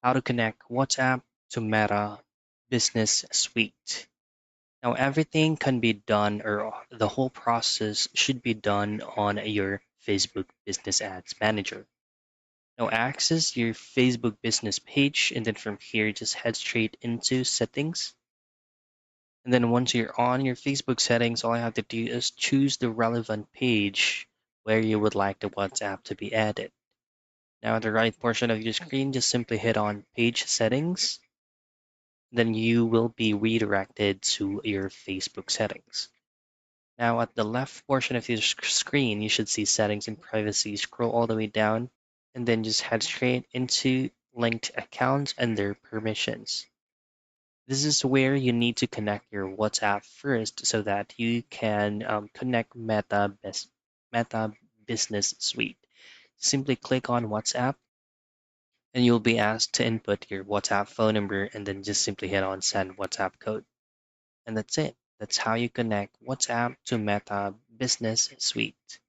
How to connect WhatsApp to Meta Business Suite. Now, everything can be done, or the whole process should be done on your Facebook Business Ads Manager. Now, access your Facebook business page, and then from here, just head straight into settings. And then once you're on your Facebook settings, all I have to do is choose the relevant page where you would like the WhatsApp to be added. Now, at the right portion of your screen, just simply hit on page settings. Then you will be redirected to your Facebook settings. Now, at the left portion of your screen, you should see settings and privacy. Scroll all the way down and then just head straight into linked accounts and their permissions. This is where you need to connect your WhatsApp first so that you can connect Meta Business Suite. Simply click on WhatsApp and you'll be asked to input your WhatsApp phone number and then just simply hit on send WhatsApp code. And that's it. That's how you connect WhatsApp to Meta Business Suite.